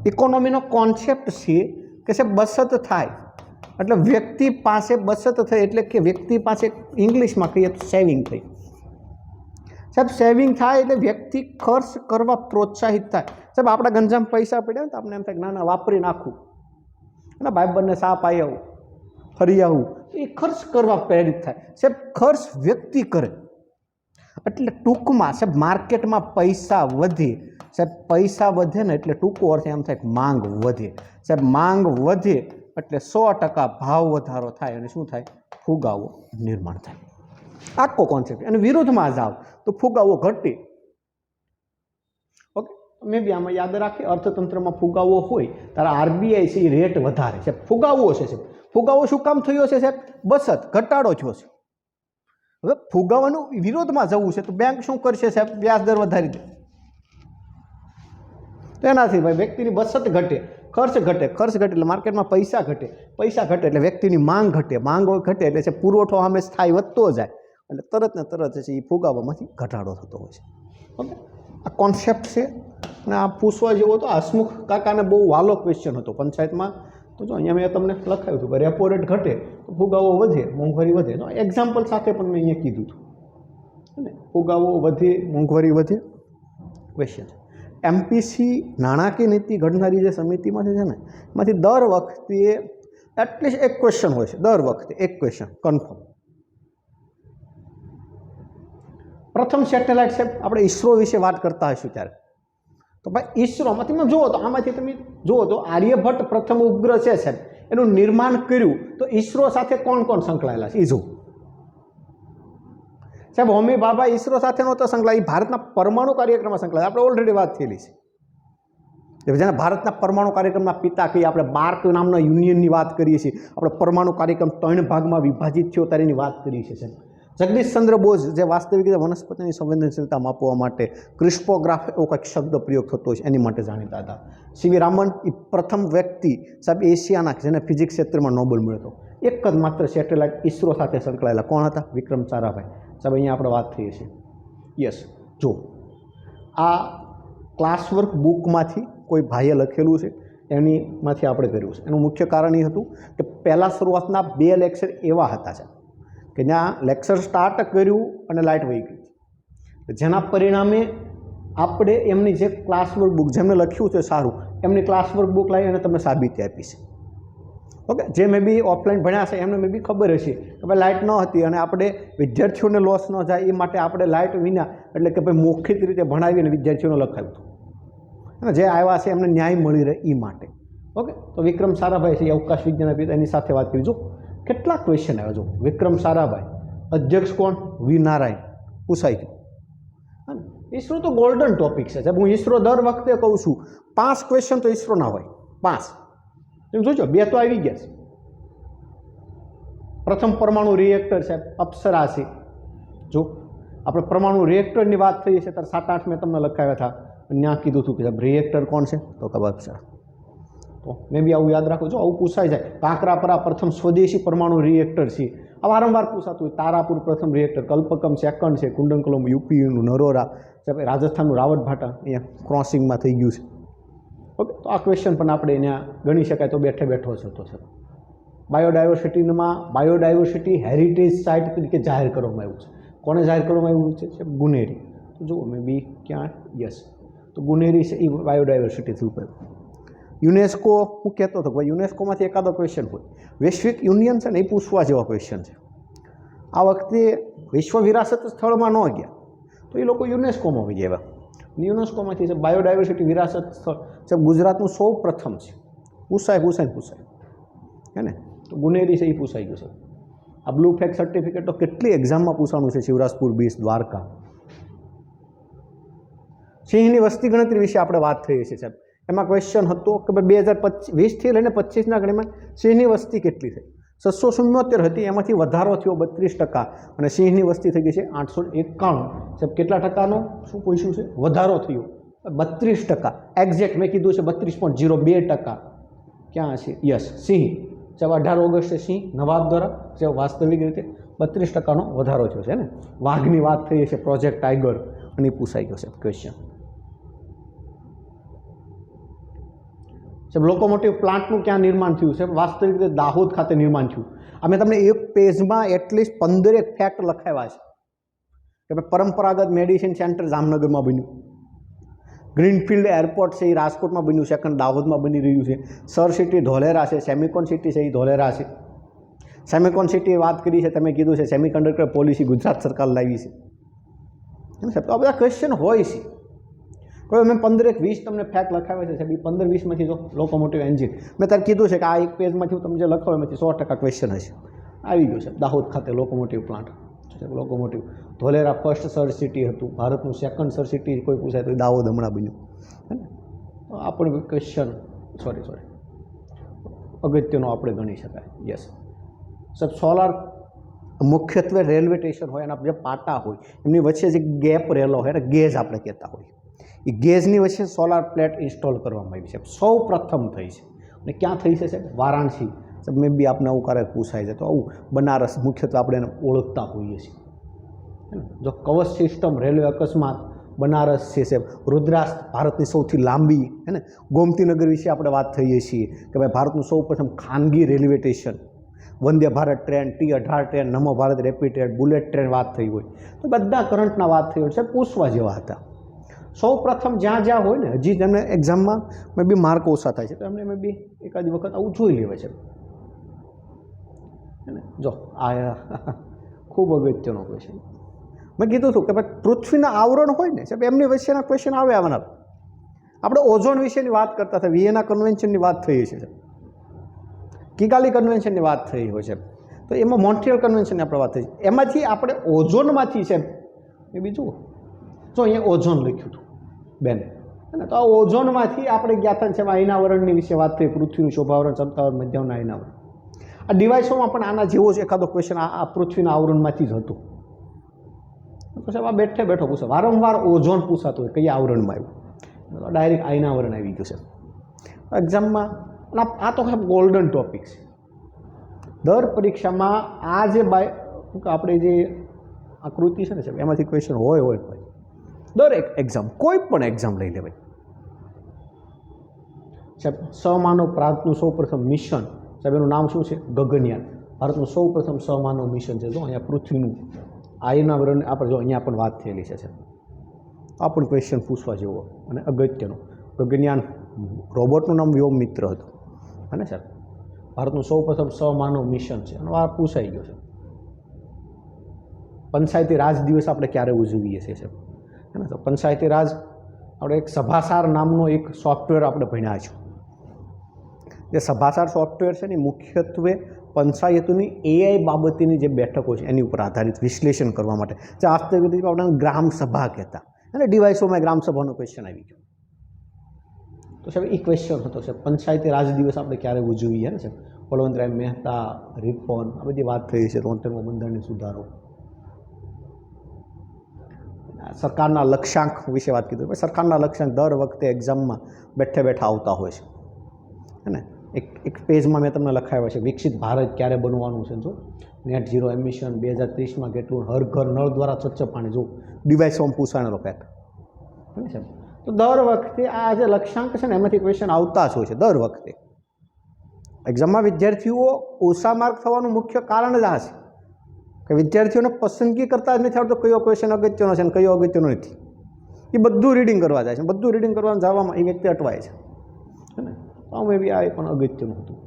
ઇકોનોમીનો કોન્સેપ્ટ છે કે સાહેબ બચત થાય એટલે વ્યક્તિ પાસે બચત થઈ એટલે કે વ્યક્તિ પાસે ઇંગ્લિશમાં કહીએ તો સેવિંગ થઈ. સાહેબ સેવિંગ થાય એટલે વ્યક્તિ ખર્ચ કરવા પ્રોત્સાહિત થાય. સાહેબ આપણા ગંજામ પૈસા પડ્યા ને તો આપણે એમ થાય કે ના વાપરી નાખું અને ભાઈબંધને સાપ આવી આવું ફરી આવું, એ ખર્ચ કરવા પ્રેરિત થાય. સાહેબ ખર્ચ વ્યક્તિ કરે એટલે ટૂંકમાં સાહેબ માર્કેટમાં પૈસા વધે. સાહેબ પૈસા વધે ને એટલે ટૂંકો અર્થ એમ થાય કે માંગ વધે. સાહેબ માંગ વધે એટલે 100% ભાવ વધારો થાય અને શું થાય? ફુગાવો નિર્માણ થાય. આખો કોન્સેપ્ટ. અને વિરોધમાં જાવ તો ફુગાવો ઘટે. ઓકે, મે બી આમાં યાદ રાખીએ, અર્થતંત્રમાં ફુગાવો હોય ત્યારે આરબીઆઈ છે એ રેટ વધારે છે. ફુગાવો છે સાહેબ. ફુગાવો શું કામ થયો છે સાહેબ? બચત ઘટાડો થયો છે. હવે ફુગાવાનું વિરોધમાં જવું છે તો બેંક શું કરશે સાહેબ? વ્યાજ દર વધારી દે. તેનાથી ભાઈ વ્યક્તિની બચત ઘટે, ખર્ચ ઘટે, ખર્ચ ઘટે એટલે માર્કેટમાં પૈસા ઘટે, પૈસા ઘટે એટલે વ્યક્તિની માંગ ઘટે, માંગ ઘટે એટલે છે પુરવઠો સામે સ્થાયી વધતો જાય એટલે તરત ને તરત છે એ ફુગાવામાંથી ઘટાડો થતો હોય છે. ઓકે, આ કોન્સેપ્ટ છે. અને આ પૂછવા જેવો તો હસમુખ કાકાને બહુ વાલો ક્વેશ્ચન હતો પંચાયતમાં. તો જો અહીંયા મેં તમને લખાવ્યું હતું કે રેપો રેટ ઘટે તો ફુગાવો વધે, મોંઘવારી વધે. તો એક્ઝામ્પલ સાથે પણ મેં અહીંયા કીધું હતું ને, ફુગાવો વધે, મોંઘવારી વધે. ક્વેશ્ચન એમપીસી નાણાકીય નીતિ ઘડનારી જે સમિતિમાંથી છે ને, એમાંથી દર વખતે એટલીસ્ટ એક ક્વેશ્ચન હોય છે. દર વખતે એક ક્વેશ્ચન કન્ફર્મ. પ્રથમ સેટેલાઇટ સાહેબ આપણે ઈસરો વિશે વાત કરતા હશું ત્યારે તો ભાઈ ઈસરોમાં તમે જુઓ તો આમાંથી તમે જુઓ તો આર્યભટ્ટ પ્રથમ ઉપગ્રહ છે સાહેબ, એનું નિર્માણ કર્યું તો ઈસરો સાથે કોણ કોણ સંકળાયેલા છે? ઈજો સાહેબ. હોમી બાબા ઈસરો સાથે નહોતો સંકળાય, ભારતના પરમાણુ કાર્યક્રમમાં સંકળાયેલા. આપણે ઓલરેડી વાત થયેલી છે જેને ભારતના પરમાણુ કાર્યક્રમના પિતા કહીએ. આપણે બાર્ક નામના યુનિયનની વાત કરીએ છીએ. આપણે પરમાણુ કાર્યક્રમ 3 ભાગમાં વિભાજિત થયો ત્યારેની વાત કરીએ છીએ સાહેબ. જગદીશચંદ્ર બોઝ જે વાસ્તવિક રીતે વનસ્પતિની સંવેદનશીલતા માપવા માટે ક્રિસ્પોગ્રાફ એવો કંઈક શબ્દ પ્રયોગ થતો છે એની માટે જાણીતા હતા. સીવી રામન એ પ્રથમ વ્યક્તિ સાહેબ એશિયાના જેને ફિઝિક્સ ક્ષેત્રમાં નોબેલ મળ્યો હતો. એક જ માત્ર સેટેલાઇટ ઈસરો સાથે સંકળાયેલા કોણ હતા? વિક્રમ સારાભાઈ સાહેબ. અહીંયા આપણે વાત થઈએ છીએ. યસ, જો આ ક્લાસવર્ક બુકમાંથી કોઈ ભાઈએ લખેલું છે એનીમાંથી આપણે કર્યું છે. એનું મુખ્ય કારણ એ હતું કે પહેલાં શરૂઆતના 2 લેક્ચર એવા હતા છે કે જ્યાં લેક્ચર સ્ટાર્ટ કર્યું અને લાઇટ વહી ગઈ, જેના પરિણામે આપણે એમની જે ક્લાસવર્ક બુક જેમને લખ્યું છે સારું એમની ક્લાસવર્ક બુક લાવી અને તમને સાબિતી આપી છે. ઓકે, જે મે બી ઓફલાઈન ભણ્યા છે એમને મે બી ખબર હશે કે ભાઈ લાઇટ ન હતી અને આપણે વિદ્યાર્થીઓને લોસ ન જાય એ માટે આપણે લાઇટ વિના એટલે કે ભાઈ મૌખિક રીતે ભણાવીને વિદ્યાર્થીઓને લખાવ્યું હતું અને જે આવ્યા છે એમને ન્યાય મળી રહે એ માટે. ઓકે, તો વિક્રમ સારાભાઈ છે એ અવકાશ વિજ્ઞાનના પિતા, એની સાથે વાત કરી. જો કેટલા ક્વેશ્ચન આવ્યા. જો વિક્રમ સારાભાઈ, અધ્યક્ષ કોણ? વી નારાયણ. પૂછાઈ ગયું. ઈસરો તો ગોલ્ડન ટોપિક છે સાહેબ. હું ઈસરો દર વખતે કહું છું 5 ક્વેશ્ચન તો ઈસરોના હોય 5. તમે જોજો 2 તો આવી ગયા છે. પ્રથમ પરમાણુ રિએક્ટર સાહેબ અપ્સરા છે. જો આપણે પરમાણુ રિએક્ટરની વાત થઈ છે ત્યારે 7-8 મેં તમને લખાવ્યા હતા. ત્યાં કીધું હતું કે સાહેબ રિએક્ટર કોણ છે? તો કે અપ્સરા. તો મેં બી આવું યાદ રાખો. જો આવું પૂછાઈ જાય. કાંકરાપરા પ્રથમ સ્વદેશી પરમાણુ રિએક્ટર છે. આ વારંવાર પૂછાતું હોય. તારાપુર પ્રથમ રિએક્ટર, કલ્પકમ સેકન્ડ છે, કુંડનકલમ યુપીનું નરોરા, રાજસ્થાનનું રાવતભાટા અહીંયા ક્રોસિંગમાં થઈ ગયું છે. ઓકે, તો આ ક્વેશ્ચન પણ આપણે અહીંયા ગણી શકાય તો બેઠે બેઠો જ હતો સર. બાયોડાયવર્સિટી હેરિટેજ સાઇટ તરીકે જાહેર કરવામાં આવ્યું છે. કોને જાહેર કરવામાં આવ્યું છે? ગુનેરી. તો જુઓ મે બી ક્યાં? યસ, તો ગુનેરી છે એ બાયોડાયવર્સિટી થયું પડ્યું. યુનેસ્કો હું કહેતો હતો ભાઈ યુનેસ્કોમાંથી એકાદો ક્વેશ્ચન હોય. વૈશ્વિક યુનિયન છે ને એ પૂછવા જેવા ક્વેશ્ચન છે. આ વખતે વિશ્વ વિરાસત સ્થળમાં ન ગયા તો એ લોકો યુનેસ્કોમાં આવી ગયા. યુનેસ્કોમાંથી છે બાયોડાયવર્સિટી વિરાસત સ્થળ છે ગુજરાતનું સૌ પ્રથમ છે. પૂછાય હે ને? તો ગુનેરી છે એ પૂછાઈ ગયું છે. આ બ્લુ ફ્લેગ સર્ટિફિકેટ તો કેટલી એક્ઝામમાં પૂછવાનું છે. શિવરાજપુર બીચ, દ્વારકા. સિંહની વસ્તી ગણતરી વિશે આપણે વાત થઈ છે સાહેબ. એમાં ક્વેશ્ચન હતો કે ભાઈ 2020થી લઈને 25ના ગણીમાં સિંહની વસ્તી કેટલી થઈ? 677 હતી, એમાંથી વધારો થયો 32% અને સિંહની વસ્તી થઈ ગઈ છે 891. સાહેબ કેટલા ટકાનો શું પૂછ્યું છે? વધારો થયો 32%. એક્ઝેક્ટ મેં કીધું છે 32.02%. ક્યાં છે? યસ, સિંહ. સાહેબ 18 ઓગસ્ટે સિંહ નવાબ દ્વારા જે વાસ્તવિક રીતે 32%નો વધારો થયો છે ને. વાઘની વાત થઈ છે પ્રોજેક્ટ ટાઈગર અને પૂછાઈ ગયો છે ક્વેશ્ચન. સાહેબ લોકોમોટિવ પ્લાન્ટનું ક્યાં નિર્માણ થયું છે? વાસ્તવિક રીતે દાહોદ ખાતે નિર્માણ થયું. અમે તમને એક પેજમાં એટલીસ્ટ 15 ફેક્ટ લખાવ્યા છે કે પરંપરાગત મેડિસિન સેન્ટર જામનગરમાં બન્યું, ગ્રીનફિલ્ડ એરપોર્ટ છે એ રાજકોટમાં બન્યું, સેકન્ડ દાહોદમાં બની રહ્યું છે, સર સિટી ધોલેરા છે, સેમિકોન સિટી છે એ ધોલેરા છે. સેમિકોન સિટીએ વાત કરી છે, તમે કીધું છે સેમિકન્ડક્ટર પોલિસી ગુજરાત સરકાર લાવી છે. સાહેબ તો આ બધા ક્વેશ્ચન હોય છે. કોઈ મેં 15-20 તમને ફેક્ટ લખાવે છે સાહેબ, એ 15-20માંથી જો લોકોમોટિવ એન્જિન મેં તારે કીધું છે કે આ એક પેજમાંથી હું તમને જે લખાવે એમાંથી 100% ક્વેશ્ચન હશે. આવી ગયું છે દાહોદ ખાતે locomotive plant. Locomotive Dholera first sir city હતું, ભારતનું સેકન્ડ સર સિટી કોઈ પૂછાય તો દાહોદ હમણાં બન્યું. હે ને? આપણે ક્વેશ્ચન સોરી અગત્યનો આપણે ગણી શકાય. યસ સાહેબ, સોલાર મુખ્યત્વે રેલવે સ્ટેશન હોય એના જે પાટા હોય એમની વચ્ચે જે ગેપ રહેલો હોય ને ગેજ આપણે કહેતા હોય, એ ગેજની વચ્ચે સોલાર પ્લેટ ઇન્સ્ટોલ કરવામાં આવી છે. સૌ પ્રથમ થઈ છે અને ક્યાં થઈ છે સાહેબ? વારાણસી. સાહેબ મે બી આપને આવું ક્યારેક પૂછાય છે તો આવું બનારસ મુખ્યત્વે આપણે એને ઓળખતા હોઈએ છીએ. જો કવચ સિસ્ટમ રેલવે અકસ્માત બનારસ છે સાહેબ. રુદ્રાસ્ત ભારતની સૌથી લાંબી, હે ને? ગોમતીનગર વિશે આપણે વાત થઈએ છીએ કે ભાઈ ભારતનું સૌ પ્રથમ ખાનગી railway station, Vande Bharat train, T18 train, Namo Bharat rapid train, bullet train વાત થઈ હોય તો બધા કરંટના વાત થઈ હોય છે, પૂછવા જેવા હતા. સૌ પ્રથમ જ્યાં હોય ને, હજી તેમને એક્ઝામમાં મેં બી માર્ક ઓછા થાય છે તો એમને મેં બી એકાદી વખત આવું જોઈ લેવાય છે. જો આ ખૂબ અગત્યનો ક્વેશ્ચન મેં કીધું હતું કે ભાઈ પૃથ્વીના આવરણ હોય ને સાહેબ એમની વચ્ચેના ક્વેશ્ચન આવે આવવાના. આપણે ઓઝોન વિશેની વાત કરતા હતા, વિયેના કન્વેન્શનની વાત થઈ છે, કિગાલી કન્વેન્શનની વાત થઈ હોય છે, તો એમાં મોન્ટ્રીયલ કન્વેન્શનની આપણે વાત થઈ છે. એમાંથી આપણે ઓઝોનમાંથી છે એ બીજું જો અહીંયા ઓઝોન લખ્યું હતું બેન, તો આ ઓઝોનમાંથી આપણે ગયા હતા છે આયનાવરણની વિશે વાત થઈ, પૃથ્વીનું શોભાવરણ, સમતાવરણ, મધ્યમના આયનાવરણ. આ ડિવાઇસોમાં પણ આના જેવો જ એકાદો ક્વેશ્ચન આ પૃથ્વીના આવરણમાંથી જ હતું. તો સાહેબ આ બેઠો પૂછે, વારંવાર ઓઝોન પૂછાતું હોય કયા આવરણમાં આવ્યું, ડાયરેક્ટ આયનાવરણ આવી ગયું છે એક્ઝામમાં. આ તો સાહેબ ગોલ્ડન ટોપિક છે. દર પરીક્ષામાં આ જે આપણે જે આકૃતિ છે ને સાહેબ એમાંથી ક્વેશ્ચન હોય ભાઈ. દર એક્ઝામ કોઈ પણ એક્ઝામ લઈ લે ભાઈ સાહેબ. સમાનવ ભારતનું સૌ પ્રથમ મિશન સાહેબ એનું નામ શું છે? ગગનયાન. ભારતનું સૌ પ્રથમ સમાનવ મિશન છે. જો અહીંયા પૃથ્વીનું આયનાવરણ આપણે જો અહીંયા પણ વાત થયેલી છે સાહેબ. આ પણ ક્વેશ્ચન પૂછવા જેવો અને અગત્યનો. ગગનયાન રોબોટનું નામ વ્યોમમિત્ર હતું, અને સાહેબ ભારતનું સૌ પ્રથમ સમાનવ મિશન છે અને આ પૂછાઈ ગયો છે. પંચાયતી રાજ દિવસ આપણે ક્યારે ઉજવીએ છીએ સાહેબ? હે ને? તો પંચાયતી રાજ આપણે એક સભાસાર નામનો એક સોફ્ટવેર આપણે ભણ્યા છે. જે સભાસાર સોફ્ટવેર છે ને મુખ્યત્વે પંચાયતોની AI બાબતની જે બેઠકો છે એની ઉપર આધારિત વિશ્લેષણ કરવા માટે, જે વાસ્તવિક રીતે આપણે ગ્રામ સભા કહેતા, અને ડિવાઇસોમાં ગ્રામ સભાનો ક્વેશ્ચન આવી ગયો. તો સાહેબ એ ક્વેશ્ચન હતો સાહેબ પંચાયતી રાજ દિવસ આપણે ક્યારે ઉજવીએ ને સાહેબ? બળવંતરાય મહેતા, રિપન, આ બધી વાત થઈ છે. 73મો બંધારણીય સુધારો, સરકારના લક્ષ્યાંક વિશે વાત કીધું. સરકારના લક્ષ્યાંક દર વખતે એક્ઝામમાં બેઠા આવતા હોય છે, હે ને? એક પેજમાં મેં તમને લખાવ્યા છે વિકસિત ભારત ક્યારે બનવાનું છે. જો નેટ ઝીરો એમિશન 2030માં કેટલું, હર ઘર નળ દ્વારા સ્વચ્છ પાણી, જો ડિવાઇસોમાં પૂછાણેલો ફેક્ટ, હે ને સાહેબ? તો દર વખતે આ જે લક્ષ્યાંક છે ને એમાંથી ક્વેશ્ચન આવતા જ હોય છે દર વખતે. એક્ઝામમાં વિદ્યાર્થીઓ ઓછા માર્ક થવાનું મુખ્ય કારણ જ આ છે કે વિદ્યાર્થીઓને પસંદગી કરતા જ નથી આવડતો કયો ક્વેશ્ચન અગત્યનો છે અને કયો અગત્યનો નથી. એ બધું રીડિંગ કરવા જાય છે, બધું રીડિંગ કરવાનું જવામાં એ વ્યક્તિ અટવાય છે, હે ને? તો બી આ પણ અગત્યનું હતું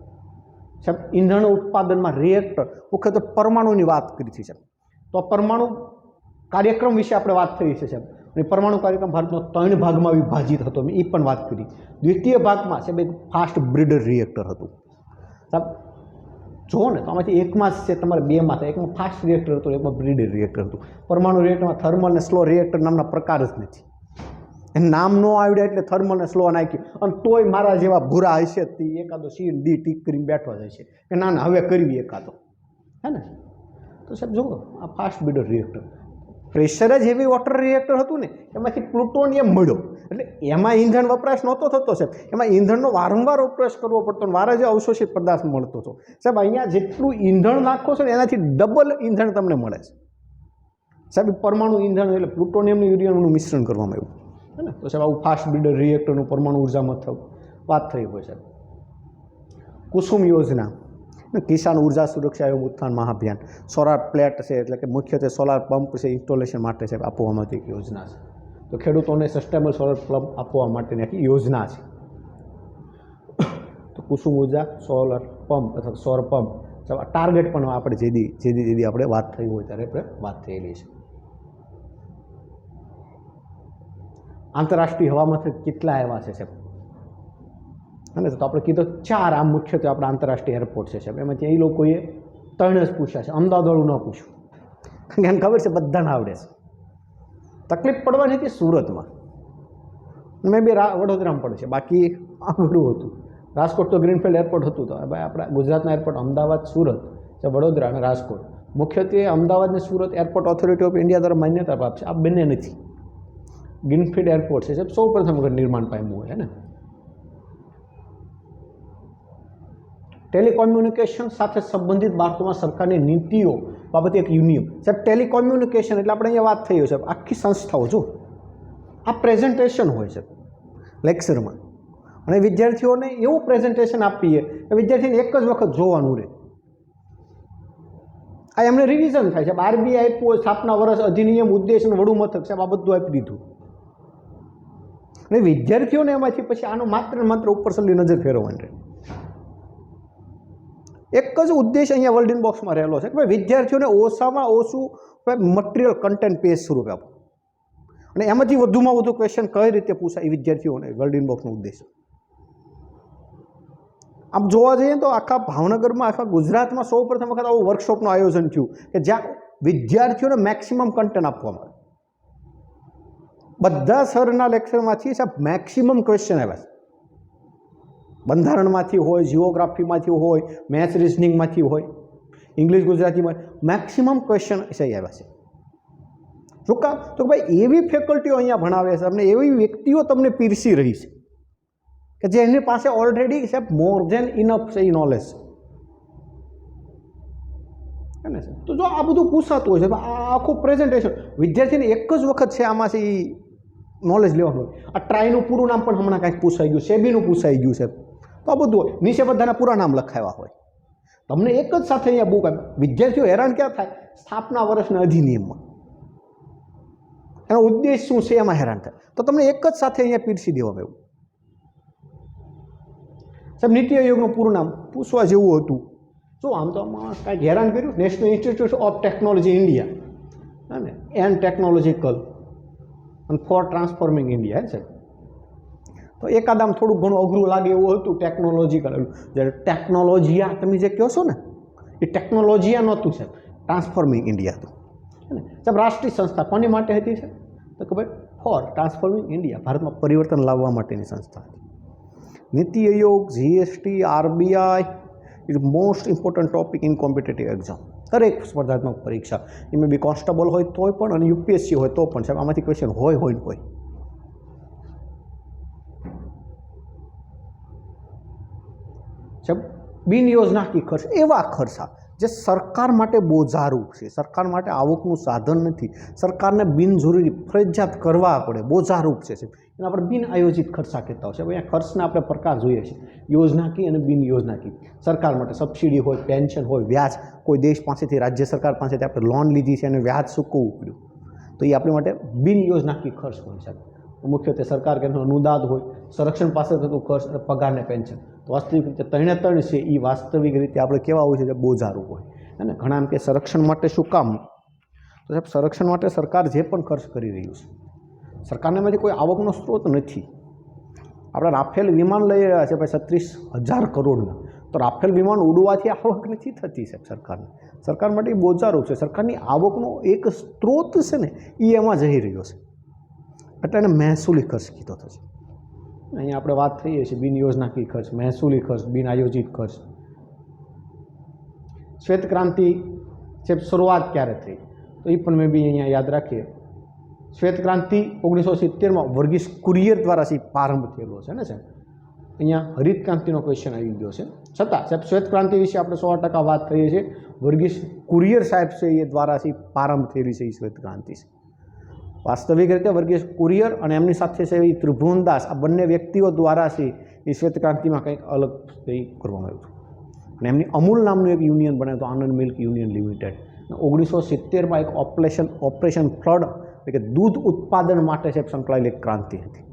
સાહેબ. ઈંધણ ઉત્પાદનમાં રિએક્ટર મુખ્યત્વે પરમાણુની વાત કરી છે સાહેબ. તો પરમાણુ કાર્યક્રમ વિશે આપણે વાત થઈ છે સાહેબ. અને પરમાણુ કાર્યક્રમ ભારતનો 3 ભાગમાં વિભાજિત હતો, મેં એ પણ વાત કરી. દ્વિતીય ભાગમાં સાહેબ એક ફાસ્ટ બ્રીડર રિએક્ટર હતું સાહેબ. જુઓ ને તો આમાંથી એકમાં જ છે તમારે બેમાં થાય. એકમાં ફાસ્ટ રિએક્ટર હતું, એકમાં બ્રીડર રિએક્ટર હતું. પરમાણુ રિએક્ટરમાં થર્મલ અને સ્લો રિએક્ટર નામના પ્રકાર જ નથી. એને નામ ન આવડે એટલે થર્મલ ને સ્લો નાખ્યું, અને તોય મારા જેવા ભૂરા હશે તે એકાદો C D ટીક કરીને બેઠો જાય છે કે ના હવે કરવી એકાદો, હે ને? તો સાહેબ જુઓ આ ફાસ્ટ બ્રીડર રિએક્ટર પ્રેશર જ હેવી વોટર રિએક્ટર હતું ને, એમાંથી પ્લુટોનિયમ મળ્યો. એટલે એમાં ઈંધણ વપરાશ નહોતો થતો સાહેબ, એમાં ઈંધણનો વારંવાર વપરાશ કરવો પડતો અને વારે જે અવશોષિત પદાર્થ મળતો હતો સાહેબ. અહીંયા જેટલું ઈંધણ નાખો છો ને એનાથી ડબલ ઈંધણ તમને મળે છે સાહેબ. પરમાણુ ઈંધણ એટલે પ્લુટોનિયમનું યુરેનિયમનું મિશ્રણ કરવામાં આવ્યું, હે ને? તો સાહેબ આવું ફાસ્ટ બ્રીડર રિએક્ટરનું પરમાણુ ઉર્જામાં વાત થઈ હોય સાહેબ. કુસુમ યોજના, કિસાન ઉર્જા સુરક્ષા એવં ઉત્થાન મહાભિયાન, સોલાર પ્લેટ છે એટલે કે મુખ્યત્વે સોલાર પંપ છે ઇન્સ્ટોલેશન માટે છે આપવામાં આવતી એક યોજના છે. તો ખેડૂતોને સસ્ટેનેબલ સોલાર પંપ આપવા માટેની આખી યોજના છે. તો કુસુમ ઉર્જા સોલાર પંપ અથવા સૌર પંપ ટાર્ગેટ પણ આપણે જેદી આપણે વાત થઈ હોય ત્યારે આપણે વાત થયેલી છે. આંતરરાષ્ટ્રીય હવામાન કેટલા એવા છે સાહેબ? અને તો આપણે કીધું 4 આમ મુખ્યત્વે આપણા આંતરરાષ્ટ્રીય એરપોર્ટ છે સાહેબ. એમાંથી એ લોકોએ 3 જ પૂછ્યા છે. અમદાવાદવાળું ન પૂછ્યું, કારણ કે એને ખબર છે બધાને આવડે છે. તકલીફ પડવાની હતી સુરતમાં, મે બી વડોદરામાં પડે છે, બાકી આ બધું હતું. રાજકોટ તો ગ્રીનફિલ્ડ એરપોર્ટ હતું. તો ભાઈ આપણા ગુજરાતના એરપોર્ટ અમદાવાદ, સુરત, વડોદરા અને રાજકોટ, મુખ્યત્વે અમદાવાદ અને Surat airport authority of India દ્વારા માન્યતા પ્રાપ્ત છે. આ બંને નથી. ગ્રીનફિલ્ડ એરપોર્ટ છે સાહેબ સૌ પ્રથમ વખત નિર્માણ પામ્યું હોય ને. ટેલિકોમ્યુનિકેશન સાથે સંબંધિત બાબતોમાં સરકારની નીતિઓ બાબતે એક યુનિયન સાહેબ. ટેલિકોમ્યુનિકેશન એટલે આપણે અહીંયા વાત થઈ હોય સાહેબ, આખી સંસ્થાઓ જો આ પ્રેઝન્ટેશન હોય છે લેક્ચરમાં, અને વિદ્યાર્થીઓને એવું પ્રેઝન્ટેશન આપીએ કે વિદ્યાર્થીને એક જ વખત જોવાનું રહે. આ એમને રિવિઝન થાય છે. RBI આપ્યું, સ્થાપના વર્ષ, અધિનિયમ, ઉદ્દેશ અને વડુ મથક સાહેબ આ બધું આપી દીધું. અને વિદ્યાર્થીઓને એમાંથી પછી આનો માત્ર ઉપરસલી નજર ફેરવવાની રહે. એક જ ઉદ્દેશ અહીંયા વર્લ્ડ ઇન બોક્સમાં રહેલો છે કે ભાઈ વિદ્યાર્થીઓને ઓછામાં ઓછું મટીરિયલ કન્ટેન્ટ પેજ સ્વરૂપે આપો, અને એમાંથી વધુમાં વધુ ક્વેશ્ચન કઈ રીતે પૂછાય એ વિદ્યાર્થીઓને વર્લ્ડ ઇન બોક્સનો ઉદ્દેશ. આમ જોવા જઈએ તો આખા ભાવનગરમાં, આખા ગુજરાતમાં સૌ પ્રથમ વખત આવું વર્કશોપનું આયોજન થયું કે જ્યાં વિદ્યાર્થીઓને મેક્સિમમ કન્ટેન્ટ આપવામાં આવે. બધા સરના લેક્ચરમાંથી સાહેબ મેક્સિમમ ક્વેશ્ચન આવ્યા છે. બંધારણમાંથી હોય, જીઓગ્રાફીમાંથી હોય, મેથ્સ રિઝનિંગમાંથી હોય, ઇંગ્લિશ ગુજરાતીમાં મેક્સિમમ ક્વેશ્ચન આવ્યા છે. શું કામ? તો ભાઈ એવી ફેકલ્ટીઓ અહીંયા ભણાવે છે, તમને એવી વ્યક્તિઓ તમને પીરસી રહી છે કે જેની પાસે ઓલરેડી સાહેબ મોર ધેન ઇનફ છે એ નોલેજ છે ને. તો જો આ બધું પૂછાતું હોય છે, આ આખું પ્રેઝન્ટેશન વિદ્યાર્થીને એક જ વખત છે આમાંથી નોલેજ લેવાનું હોય. આ ટ્રાયનું પૂરું નામ પણ હમણાં કાંઈક પૂછાઈ ગયું, સેબીનું પૂછાઈ ગયું છે. તો આ બધું હોય, નીચે બધાના પૂરા નામ લખાવ્યા હોય. તમને એક જ સાથે અહીંયા બુક આપે. વિદ્યાર્થીઓ હેરાન ક્યાં થાય? સ્થાપના વર્ષના અધિનિયમમાં એનો ઉદ્દેશ શું છે એમાં હેરાન થાય. તો તમને એક જ સાથે અહીંયા પીરસી દેવામાં આવ્યું. સાહેબ નીતિ આયોગનું પૂરું નામ પૂછવા જેવું હતું. શું આમ તો આમાં કાંઈક હેરાન કર્યું? National institute of technology India ને એન્ડ ટેકનોલોજીકલ અને ફોર ટ્રાન્સફોર્મિંગ ઇન્ડિયા છે. તો એકાદામ થોડું ઘણું અઘરું લાગે એવું હતું ટેકનોલોજીકલ. જ્યારે ટેકનોલોજીયા તમે જે કહો છો ને એ ટેકનોલોજીયા નહોતું સાહેબ, ટ્રાન્સફોર્મિંગ ઇન્ડિયા હતું. સાહેબ રાષ્ટ્રીય સંસ્થા કોની માટે હતી છે? તો કે ભાઈ ફોર ટ્રાન્સફોર્મિંગ ઇન્ડિયા, ભારતમાં પરિવર્તન લાવવા માટેની સંસ્થા હતી. NITI Aayog, GST, RBI is most important topic in competitive exam. દરેક સ્પર્ધાત્મક પરીક્ષા, એમાં બી કોન્સ્ટેબલ હોય તોય પણ અને UPSC હોય તો પણ સાહેબ આમાંથી ક્વેશ્ચન હોય ને હોય. સાહેબ બિન યોજનાકીય ખર્ચ એવા ખર્ચા જે સરકાર માટે બોજારૂપ છે, સરકાર માટે આવકનું સાધન નથી, સરકારને બિનજરૂરી ફરજિયાત કરવા પડે, બોજારૂપ છે. એના આપણે બિન આયોજિત ખર્ચા કહેતા હોય છે. અહીંયા ખર્ચના આપણે પ્રકાર જોઈએ છીએ, યોજનાકીય અને બિન યોજનાકીય. સરકાર માટે સબસિડી હોય, પેન્શન હોય, વ્યાજ, કોઈ દેશ પાસેથી, રાજ્ય સરકાર પાસેથી આપણે લોન લીધી છે અને વ્યાજ ચૂકવવું પડ્યું, તો એ આપણી માટે બિન યોજનાકીય ખર્ચ હોય છે. મુખ્યત્વે સરકાર કે અનુદાન હોય, સંરક્ષણ પાસે થતું ખર્ચ અને પગારને પેન્શન. તો વાસ્તવિક રીતે 3 છે એ વાસ્તવિક રીતે આપણે કેવા હોય છે કે બોજારૂપ હોય. અને ઘણા એમ કે સંરક્ષણ માટે શું કામ? તો સાહેબ સંરક્ષણ માટે સરકાર જે પણ ખર્ચ કરી રહ્યું છે, સરકારને એમાંથી કોઈ આવકનો સ્ત્રોત નથી. આપણે રાફેલ વિમાન લઈ રહ્યા છે ભાઈ 36,000 કરોડના, તો રાફેલ વિમાન ઉડવાથી આવક નથી થતી સાહેબ સરકારને. સરકાર માટે એ બોજારૂપ છે. સરકારની આવકનો એક સ્ત્રોત છે ને એ એમાં જઈ રહ્યો છે, એટલે એને મહેસૂલી ખર્ચ કીધો થશે. અહીંયા આપણે વાત થઈએ છીએ બિન યોજનાકીય ખર્ચ, મહેસૂલી ખર્ચ, બિન આયોજિત ખર્ચ. શ્વેત ક્રાંતિ છે શરૂઆત ક્યારે થઈ? તો એ પણ મેં બી અહીંયા યાદ રાખીએ. શ્વેત ક્રાંતિ 1970માં વર્ગીસ કુરિયર દ્વારા પ્રારંભ થયેલો છે ને સાહેબ. અહીંયા હરિત ક્રાંતિનો ક્વેશ્ચન આવી ગયો છે. છતાં સાહેબ શ્વેત ક્રાંતિ વિશે આપણે 100% વાત કરીએ છીએ. વર્ગીસ કુરિયર સાહેબ છે એ દ્વારા પ્રારંભ થયેલી છે એ શ્વેત ક્રાંતિ છે. વાસ્તવિક રીતે વર્ગીસ કુરિયર અને એમની સાથે છે એ ત્રિભુવનદાસ, આ બંને વ્યક્તિઓ દ્વારા છે એ શ્વેત ક્રાંતિમાં કંઈક અલગ કરવામાં આવ્યું હતું. અને એમની અમૂલ નામનું એક યુનિયન બનાવ્યું હતું, આનંદ મિલ્ક યુનિયન લિમિટેડ. 1970માં એક ઓપરેશન ફ્લડ એટલે કે દૂધ ઉત્પાદન માટે સાહેબ સંકળાયેલી એક ક્રાંતિ હતી.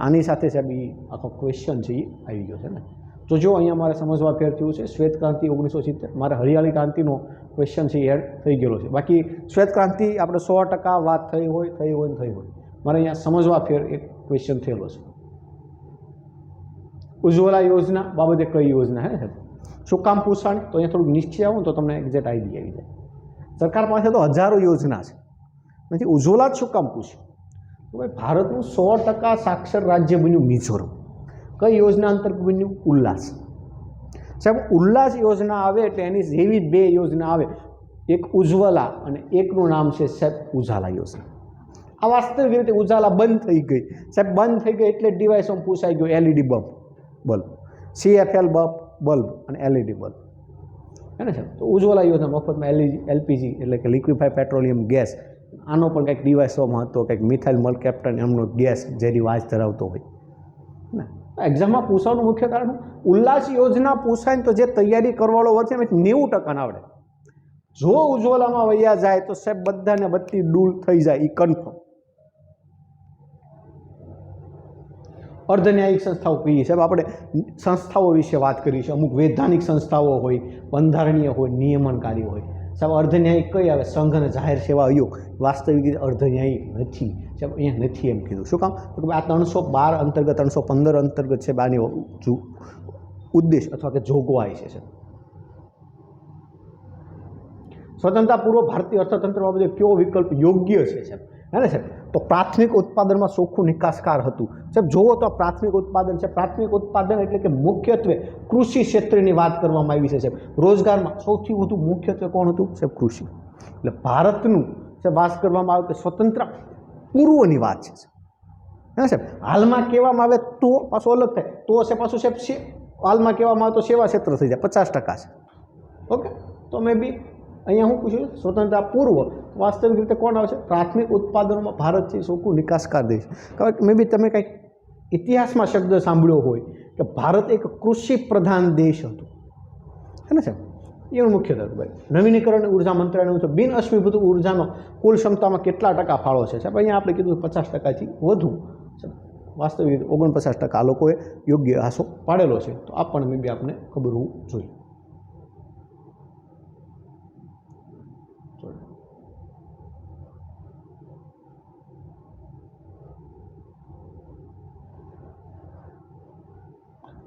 આની સાથે સાહેબ એ આખો ક્વેશ્ચન છે એ આવી ગયો છે ને. તો જો અહીંયા મારે સમજવા ફેર થયું છે શ્વેત ક્રાંતિ 1970, મારે હરિયાળી ક્રાંતિનો ક્વેશ્ચન છે એ એડ થઈ ગયેલો છે. બાકી શ્વેત ક્રાંતિ આપણે 100% વાત થઈ હોય. મારે અહીંયા સમજવા ફેર એક ક્વેશ્ચન થયેલો છે. ઉજ્જવલા યોજના બાબતે કઈ યોજના હે સાહેબ, શું કામ પૂછાણી? તો અહીંયા થોડુંક નીચે આવું તો તમને એક્ઝેક્ટ આઈડિયા આવી જાય. સરકાર પાસે તો હજારો યોજના છે, નથી ઉજ્જવલા જ શું કામ પૂછ્યું? તો ભાઈ ભારતનું 100% સાક્ષર રાજ્ય બન્યું મિઝોરમ. કઈ યોજના અંતર્ગત બન્યું? ઉલ્લાસ. સાહેબ ઉલ્લાસ યોજના આવે એટલે એની જેવી 2 યોજના આવે, એક ઉજ્જવલા અને એકનું નામ છે સાહેબ ઉજાલા યોજના. આ વાસ્તવિક રીતે ઉજાલા બંધ થઈ ગઈ સાહેબ, બંધ થઈ ગઈ એટલે ડિવાઇસમાં પૂછાઈ ગયો એલઈડી બલ્બ, CFL બલ્બ અને એલઈડી બલ્બ હે ને સાહેબ. તો ઉજ્જવલા યોજના મફતમાં એલપીજી એટલે કે લિક્વિફાઈડ પેટ્રોલિયમ ગેસ, આનો પણ કંઈક ડિવાઇસોમાં હતો, કંઈક મિથાઇલ મલકેપ્ટન એમનો ગેસ જેની વાજ ધરાવતો હોય ને. એક્ઝામમાં પૂછવાનું મુખ્ય કારણ ઉલ્લાસ યોજના પૂછાય ને તો જે તૈયારી કરવાળો હોય છે એમ 90% આવડે. જો ઉજ્જવલામાં વૈયા જાય તો સાહેબ બધાને બધી ડૂલ થઈ જાય એ કન્ફર્મ. અર્ધન્યાયિક સંસ્થાઓ કહીએ સાહેબ, આપણે સંસ્થાઓ વિશે વાત કરી છે. અમુક વૈધાનિક સંસ્થાઓ હોય, બંધારણીય હોય, નિયમનકારી હોય. સાહેબ અર્ધન્યાયિક કઈ આવે? સંઘ અને જાહેર સેવા આયોગ. વાસ્તવિક રીતે અર્ધન્યાયિક નથી સાહેબ, અહીંયા નથી એમ કીધું. શું કામ? તો કે આ 312 અંતર્ગત 315 અંતર્ગત છે આની ઉદ્દેશ અથવા કે જોગવાઈ છે સાહેબ. સ્વતંત્રતા પૂર્વ ભારતીય અર્થતંત્ર બાબતે કયો વિકલ્પ યોગ્ય છે સાહેબ? હે ને સાહેબ, તો પ્રાથમિક ઉત્પાદનમાં ચોખ્ખું નિકાસકાર હતું સાહેબ. જુઓ તો પ્રાથમિક ઉત્પાદન છે, પ્રાથમિક ઉત્પાદન એટલે કે મુખ્યત્વે કૃષિ ક્ષેત્રની વાત કરવામાં આવી છે સાહેબ. રોજગારમાં સૌથી વધુ મુખ્યત્વે કોણ હતું સાહેબ? કૃષિ. એટલે ભારતનું સાહેબ વાત કરવામાં આવે તો સ્વતંત્ર પૂર્વની વાત છે હે સાહેબ. હાલમાં કહેવામાં આવે તો પાછું અલગ થાય, તો છે પાછું સાહેબ હાલમાં કહેવામાં આવે તો સેવા ક્ષેત્ર થઈ જાય 50% છે. ઓકે, તો મે બી અહીંયા હું પૂછ્યું સ્વતંત્રતા પૂર્વ વાસ્તવિક રીતે કોણ આવશે? પ્રાથમિક ઉત્પાદનોમાં ભારત છે ચોખ્ખું નિકાસકાર દેશ. કારણ કે મે બી તમે કંઈક ઇતિહાસમાં શબ્દ સાંભળ્યો હોય કે ભારત એક કૃષિ પ્રધાન દેશ હતો હે ને સાહેબ. એનું મુખ્ય હતું ભાઈ. નવીનીકરણ ઉર્જા મંત્રાલયનું છે બિન અશ્મિભૂત ઉર્જાનો કુલ ક્ષમતામાં કેટલા ટકા ફાળો છે સાહેબ? અહીંયા આપણે કીધું 50%થી વધુ. વાસ્તવિક રીતે 49% આ લોકોએ યોગ્ય આશો પાડેલો છે. તો આ પણ મે બી આપણે ખબર હોવું જોઈએ.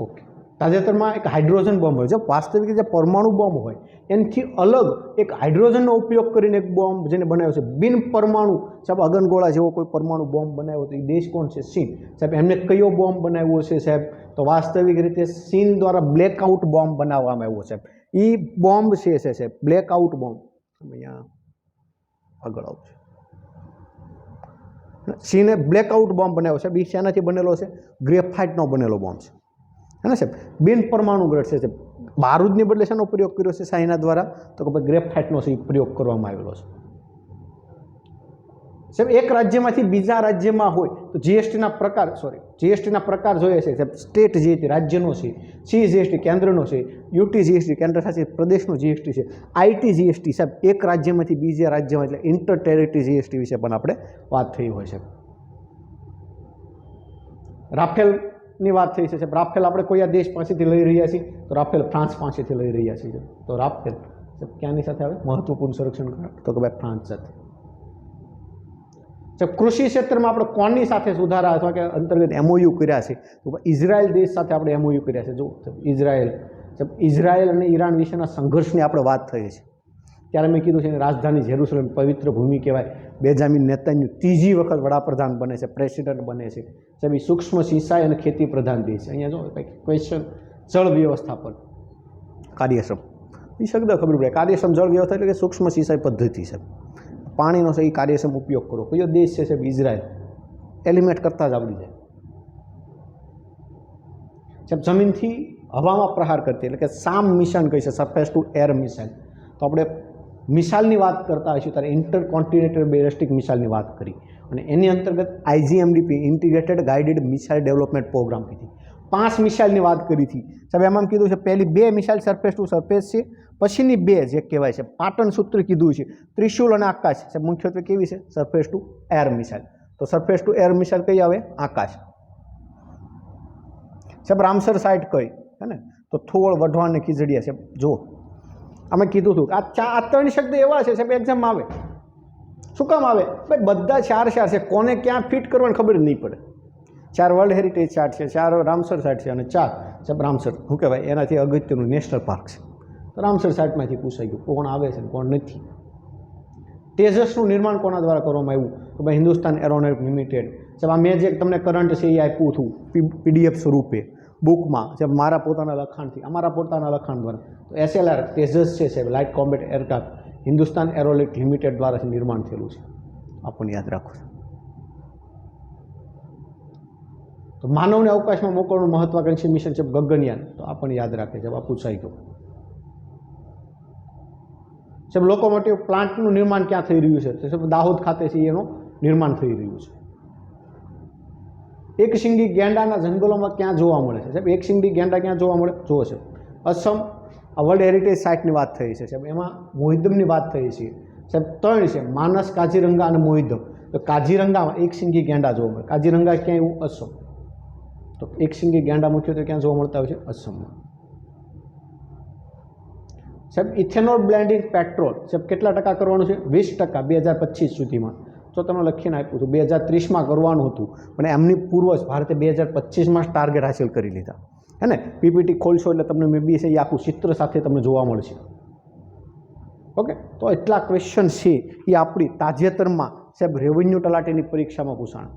ઓકે, તાજેતરમાં એક હાઇડ્રોજન બોમ્બ હોય છે. વાસ્તવિક જે પરમાણુ બોમ્બ હોય એનાથી અલગ એક હાઇડ્રોજનનો ઉપયોગ કરીને એક બોમ્બ જેને બનાવ્યો છે બિન પરમાણુ સાહેબ, અગનગોળા જેવો કોઈ પરમાણુ બોમ્બ બનાવ્યો તો એ દેશ કોણ છે? ચીન સાહેબ. એમને કયો બોમ્બ બનાવ્યો છે સાહેબ? તો વાસ્તવિક રીતે ચીન દ્વારા બ્લેકઆઉટ બોમ્બ બનાવવામાં આવ્યો સાહેબ. એ બોમ્બ છે સાહેબ બ્લેકઆઉટ બોમ્બ. અહીંયા આગળ આવશે. ચીને બ્લેકઆઉટ બોમ્બ બનાવ્યો સાહેબ. એ શેનાથી બનેલો છે? ગ્રેફાઇટનો બનેલો બોમ્બ છે હે ને સાહેબ. બિન પરમાણુ ગ્રેડ છે સાહેબ. બારૂદની બદલે શેનો પ્રયોગ કર્યો છે ચાઇના દ્વારા? તો કે ભાઈ ગ્રેફાઇટનો પ્રયોગ કરવામાં આવેલો છે સાહેબ. એક રાજ્યમાંથી બીજા રાજ્યમાં હોય તો જીએસટીના પ્રકાર જોઈએ છે સાહેબ. સ્ટેટ જીએસટી રાજ્યનો છે, સી જીએસટી કેન્દ્રનો છે, યુટી જીએસટી કેન્દ્ર શાસિત પ્રદેશનો જીએસટી છે, આઈટી જીએસટી સાહેબ એક રાજ્યમાંથી બીજા રાજ્યમાં એટલે ઇન્ટર ટેરિટરી જીએસટી વિશે પણ આપણે વાત થઈ હોય છે. રાફેલની વાત થઈ છે સાહેબ. રાફેલ આપણે કોઈ આ દેશ પાસેથી લઈ રહ્યા છીએ તો રાફેલ ફ્રાન્સ પાસેથી લઈ રહ્યા છીએ. તો રાફેલ સાહેબ ક્યાંની સાથે આવે? મહત્વપૂર્ણ સંરક્ષણ કરાર તો કે ભાઈ ફ્રાન્સ સાથે. સાહેબ કૃષિ ક્ષેત્રમાં આપણે કોની સાથે સુધારા અથવા કે અંતર્ગત એમઓયુ કર્યા છે? તો ઇઝરાયલ દેશ સાથે આપણે એમઓયુ કર્યા છે. જો ઇઝરાયલ અને ઈરાન વિશેના સંઘર્ષની આપણે વાત થઈ છે ત્યારે મેં કીધું છે રાજધાની જેરુસલેમ પવિત્ર ભૂમિ કહેવાય. બેન્જામિન નેતન્યાહુ ત્રીજી વખત વડાપ્રધાન બને છે, પ્રેસિડન્ટ બને છે સાહેબ. એ સૂક્ષ્મ સિંચાઈ અને ખેતી પ્રધાન દેશ છે. અહીંયા જો કંઈક ક્વેશ્ચન જળ વ્યવસ્થાપન કાર્યક્ષમ એ શબ્દ ખબર પડે. કાર્યક્ષમ જળ વ્યવસ્થા એટલે કે સૂક્ષ્મ સિંચાઈ પદ્ધતિ છે. પાણીનો સહી કાર્યક્ષમ ઉપયોગ કરો. કયો દેશ છે સાહેબ? ઇઝરાયલ. એલિમેન્ટ કરતાં જ આવડી જાય સાહેબ. જમીનથી હવામાં પ્રહાર કરતી એટલે કે સામ મિસાઇલ કહી છે, સરફેસ ટુ એર મિસાઇલ. તો આપણે મિસાઇલની વાત કરતા હોઈશું ત્યારે ઇન્ટરકોન્ટિનેન્ટલ બેલિસ્ટિક મિસાઇલની વાત કરી અને એની અંતર્ગત IGMDP integrated guided missile development program કીધી. 5 મિસાઇલની વાત કરી હતી સાહેબ. એમાં કીધું છે પહેલી 2 મિસાઇલ સરફેસ ટુ સરફેસ છે, પછીની 2 જે કહેવાય છે પાટણ સૂત્ર કીધું છે, ત્રિશુલ અને આકાશ સાહેબ મુખ્યત્વે કેવી છે સરફેસ ટુ એર મિસાઇલ. તો સરફેસ ટુ એર મિસાઇલ કઈ આવે આકાશ સાહેબ. રામસર સાઇટ કઈ હે ને તો થોળ, વઢવાણ ને ખીજડીયા સાહેબ. જો અમે કીધું હતું આ 3 શબ્દ એવા છે સાહેબ એક્ઝામમાં આવે. શું કામ આવે ભાઈ બધા 4 છે, કોને ક્યાં ફિટ કરવાની ખબર જ નહીં પડે. 4 વર્લ્ડ હેરિટેજ સાઇટ છે, 4 રામસર સાઇટ છે અને 4 સાહેબ રામસર શું કહેવાય એનાથી અગત્યનું નેશનલ પાર્ક છે. તો રામસર સાઇટમાંથી પૂછાઈ ગયું કોણ આવે છે ને કોણ નથી. તેજસનું નિર્માણ કોના દ્વારા કરવામાં આવ્યું તો ભાઈ હિન્દુસ્તાન એરોનોટિક્સ લિમિટેડ સાહેબ. આ મેં જે તમને કરંટ છે એ આપ્યું હતું PDF સ્વરૂપે બુકમાં સાહેબ મારા પોતાના લખાણથી, અમારા પોતાના લખાણ દ્વારા. તો SLR તેજસ છે સાહેબ light combat aircraft Hindustan aeronautics limited દ્વારા નિર્માણ થયેલું છે. આપણને યાદ રાખો. તો માનવને અવકાશમાં મોકલવાનું મહત્વાકાંક્ષી મિશન છે ગગનયાન. તો આપણને યાદ રાખે છે આ પૂછાઈ ગયું સાહેબ. લોકોમોટિવ પ્લાન્ટનું નિર્માણ ક્યાં થઈ રહ્યું છે તો સાહેબ દાહોદ ખાતે છે એનું નિર્માણ થઈ રહ્યું છે. એક શિંગી ગેંડાના જંગલોમાં ક્યાં જોવા મળે છે સાહેબ? એક શિંગી ગેંડા ક્યાં જોવા મળે જોવો છે અસમ. આ વર્લ્ડ હેરિટેજ સાઇટની વાત થઈ છે સાહેબ. એમાં મોહિદ્દમની વાત થઈ છે સાહેબ. 3 છે માનસ, કાજીરંગા અને મોહિદ્દમ. તો કાજીરંગામાં એક શિંગી ગેંડા જોવા મળે. કાજીરંગા ક્યાં એવું અસમ. તો એક શિંગી ગેંડા મુખ્યત્વે ક્યાં જોવા મળતા હોય છે અસમમાં સાહેબ. ઇથેનોલ બ્લેન્ડિંગ પેટ્રોલ સાહેબ કેટલા ટકા કરવાનું છે 20% 2025 સુધીમાં. તો તમે લખીને આપ્યું હતું 2030માં કરવાનું હતું પણ એમની પૂર્વજ ભારતે 2025માં જ ટાર્ગેટ હાંસલ કરી લીધા હે ને. PPT ખોલશો એટલે તમને મે બી છે એ આખું ચિત્ર સાથે તમને જોવા મળશે. ઓકે તો એટલા ક્વેશ્ચન છે એ આપણી તાજેતરમાં સાહેબ રેવન્યુ તલાટીની પરીક્ષામાં પૂછાણા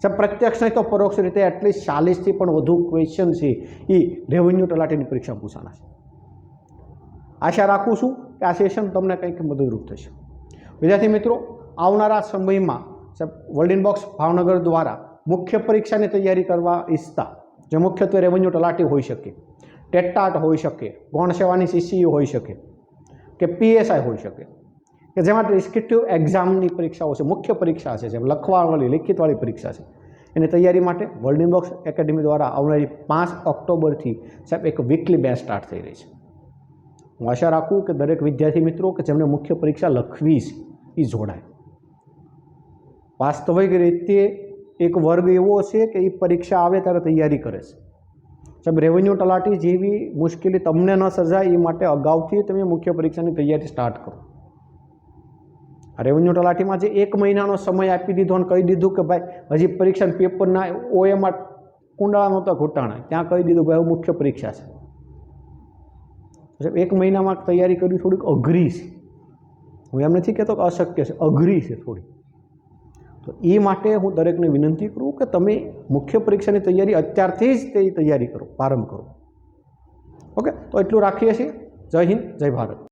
સાહેબ. પ્રત્યક્ષ નહીં તો પરોક્ષ રીતે એટલીસ્ટ 40થી પણ વધુ ક્વેશ્ચન છે એ રેવન્યુ તલાટીની પરીક્ષામાં પૂછાણા છે. આશા રાખું છું કે આ સેશન તમને કંઈક મદદરૂપ થશે. વિદ્યાર્થી મિત્રો આવનારા સમયમાં સાહેબ વર્લ્ડ ઇનબોક્સ ભાવનગર દ્વારા મુખ્ય પરીક્ષાની તૈયારી કરવા ઈચ્છતા જે મુખ્યત્વે રેવન્યુ તલાટી હોઈ શકે, ટેટાટ હોઈ શકે, ગૌણ સેવાની CCU હોઈ શકે કે PSI હોઈ શકે કે જેમાં ડિસ્ક્રિપ્ટિવ એક્ઝામની પરીક્ષાઓ છે, મુખ્ય પરીક્ષા છે જેમ લખવાવાળી લિખિતવાળી પરીક્ષા છે એની તૈયારી માટે વર્લ્ડ ઇનબોક્સ એકેડમી દ્વારા આવનારી 5 ઓક્ટોબરથી સાહેબ એક વીકલી બેચ સ્ટાર્ટ થઈ રહી છે. હું આશા રાખું કે દરેક વિદ્યાર્થી મિત્રો કે જેમને મુખ્ય પરીક્ષા લખવી છે એ જોડાય. વાસ્તવિક રીતે એક વર્ગ એવો છે કે એ પરીક્ષા આવે ત્યારે તૈયારી કરે છે સાહેબ. રેવન્યુ તલાટી જેવી મુશ્કેલી તમને ન સર્જાય એ માટે અગાઉથી તમે મુખ્ય પરીક્ષાની તૈયારી સ્ટાર્ટ કરો. રેવન્યુ તલાટીમાં જે 1 મહિનાનો સમય આપી દીધો અને કહી દીધું કે ભાઈ હજી પરીક્ષાના પેપરના OAમાં કુંડાળા નહોતા ઘોટાણા, ત્યાં કહી દીધું ભાઈ હવે મુખ્ય પરીક્ષા છે. 1 મહિનામાં તૈયારી કરવી થોડીક અઘરી છે. હું એમ નથી કહેતો કે અશક્ય છે, અઘરી છે થોડી. તો એ માટે હું દરેકને વિનંતી કરું કે તમે મુખ્ય પરીક્ષાની તૈયારી અત્યારથી જ તે તૈયારી કરો, પ્રારંભ કરો. ઓકે તો એટલું રાખીએ છીએ. જય હિન્દ, જય ભારત.